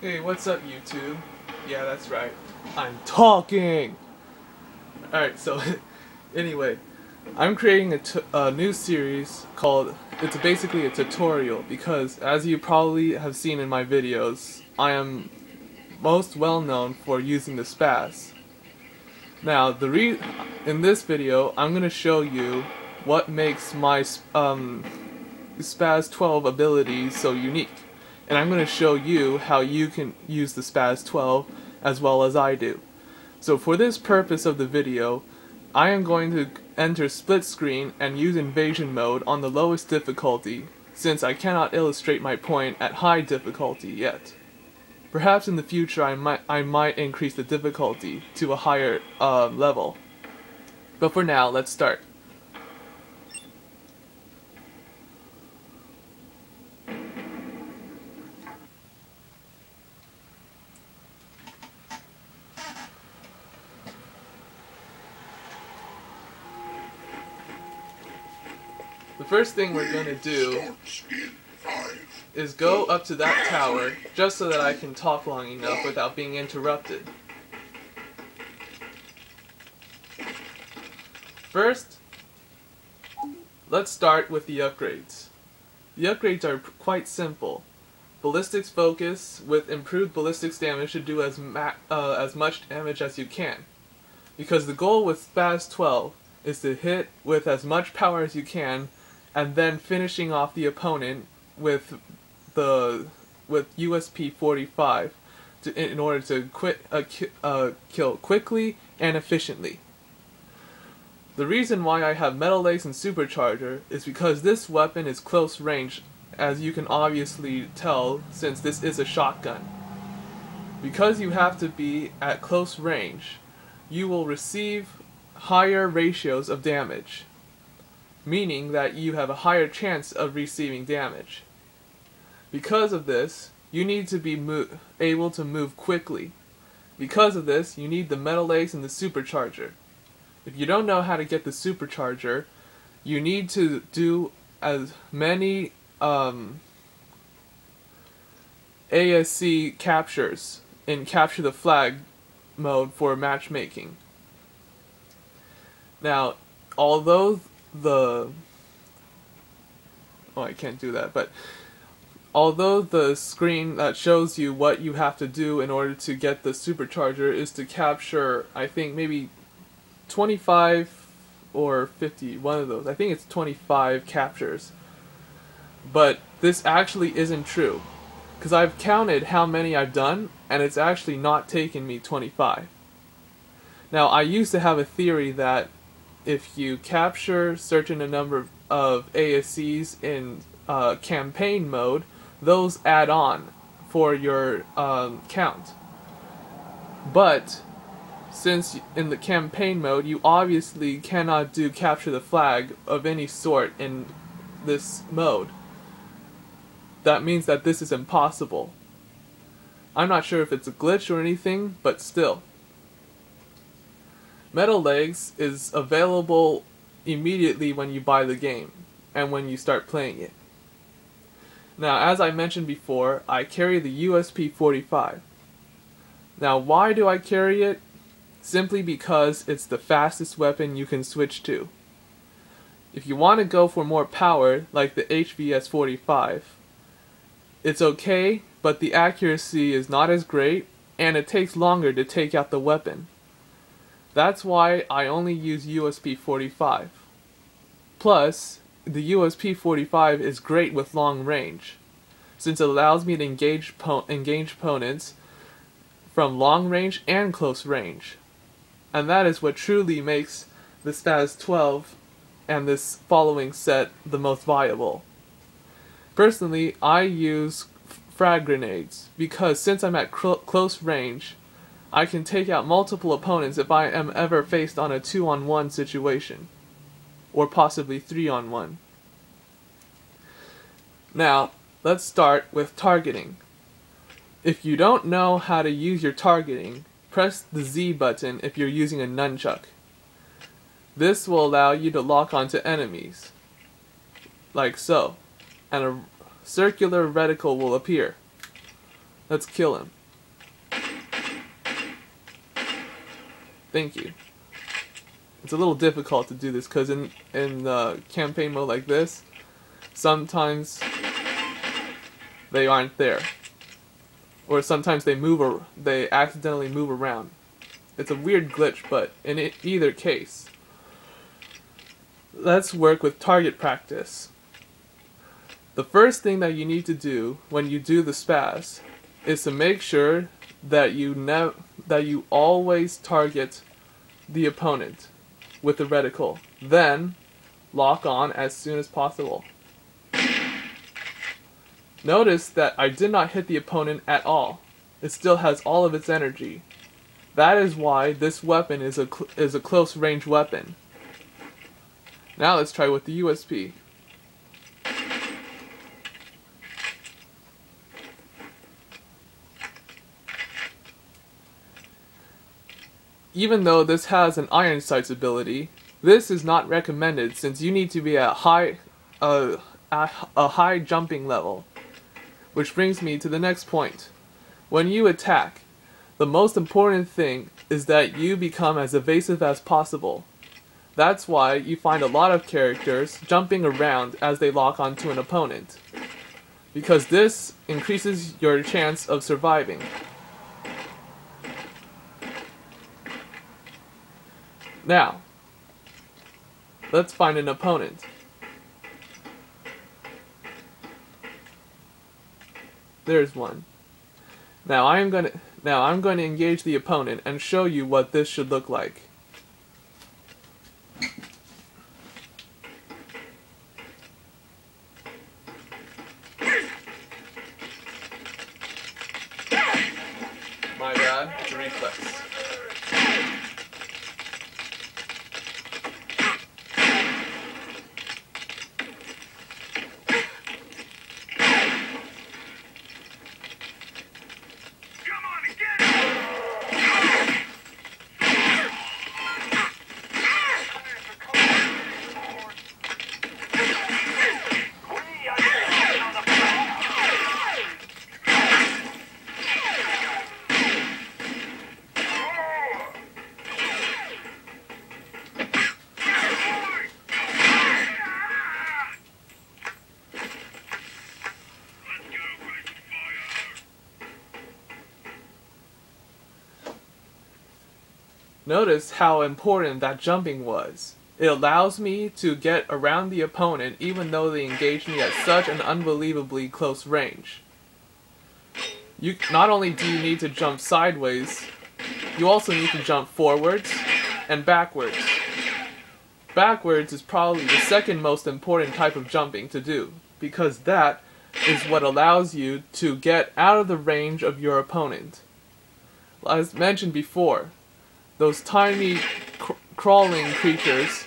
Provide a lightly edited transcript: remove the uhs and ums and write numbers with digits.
Hey, what's up, YouTube? Yeah, that's right. I'm talking! Alright, so, anyway, I'm creating a new series called, it's basically a tutorial, because as you probably have seen in my videos, I am most well known for using the spaz. Now, in this video, I'm going to show you what makes my spaz 12 ability so unique. And I'm going to show you how you can use the spaz 12 as well as I do. So for this purpose of the video, I am going to enter split screen and use invasion mode on the lowest difficulty, since I cannot illustrate my point at high difficulty yet. Perhaps in the future I might increase the difficulty to a higher level. But for now, let's start. The first thing we're going to do is go up to that tower, just so that I can talk long enough without being interrupted. First, let's start with the upgrades. The upgrades are quite simple. Ballistics focus with improved ballistics damage should do as much damage as you can. Because the goal with spaz 12 is to hit with as much power as you can, and then finishing off the opponent with USP 45 in order to kill quickly and efficiently. The reason why I have metal legs and supercharger is because this weapon is close range, as you can obviously tell since this is a shotgun. Because you have to be at close range, you will receive higher ratios of damage, meaning that you have a higher chance of receiving damage. Because of this, you need to be able to move quickly. Because of this, you need the metal legs and the supercharger. If you don't know how to get the supercharger, you need to do as many ASC captures in capture the flag mode for matchmaking. Now, although I can't do that, but although the screen that shows you what you have to do in order to get the supercharger is to capture, I think maybe 25 or 50, one of those. I think it's 25 captures. But this actually isn't true, because I've counted how many I've done, and it's actually not taken me 25. Now, I used to have a theory that if you capture certain number of ASCs in campaign mode, those add on for your count. But since in the campaign mode you obviously cannot do capture the flag of any sort in this mode, that means that this is impossible. I'm not sure if it's a glitch or anything, but still. Metal Legs is available immediately when you buy the game, and when you start playing it. Now, as I mentioned before, I carry the USP 45. Now, why do I carry it? Simply because it's the fastest weapon you can switch to. If you want to go for more power, like the HVS 45, it's okay, but the accuracy is not as great, and it takes longer to take out the weapon. That's why I only use USP 45. Plus, the USP 45 is great with long range, since it allows me to engage opponents from long range and close range. And that is what truly makes the spaz 12 and this following set the most viable. Personally, I use frag grenades, because since I'm at close range, I can take out multiple opponents if I am ever faced on a 2-on-1 situation, or possibly 3-on-1. Now, let's start with targeting. If you don't know how to use your targeting, press the Z button if you're using a nunchuck. This will allow you to lock onto enemies, like so, and a circular reticle will appear. Let's kill him. Thank you. It's a little difficult to do this because in campaign mode like this, sometimes they aren't there, or sometimes they accidentally move around. It's a weird glitch, but in either case, let's work with target practice. The first thing that you need to do when you do the spaz is to make sure that you always target the opponent with the reticle, then lock on as soon as possible. Notice that I did not hit the opponent at all. It still has all of its energy. That is why this weapon is a close range weapon. Now let's try with the USP. Even though this has an iron sights ability, this is not recommended since you need to be at a high jumping level. Which brings me to the next point. When you attack, the most important thing is that you become as evasive as possible. That's why you find a lot of characters jumping around as they lock onto an opponent, because this increases your chance of surviving. Now, let's find an opponent. There's one. Now I'm going to engage the opponent and show you what this should look like. My bad, it's a reflex. Notice how important that jumping was. It allows me to get around the opponent even though they engage me at such an unbelievably close range. Not only do you need to jump sideways, you also need to jump forwards and backwards. Backwards is probably the second most important type of jumping to do, because that is what allows you to get out of the range of your opponent. As mentioned before, those tiny crawling creatures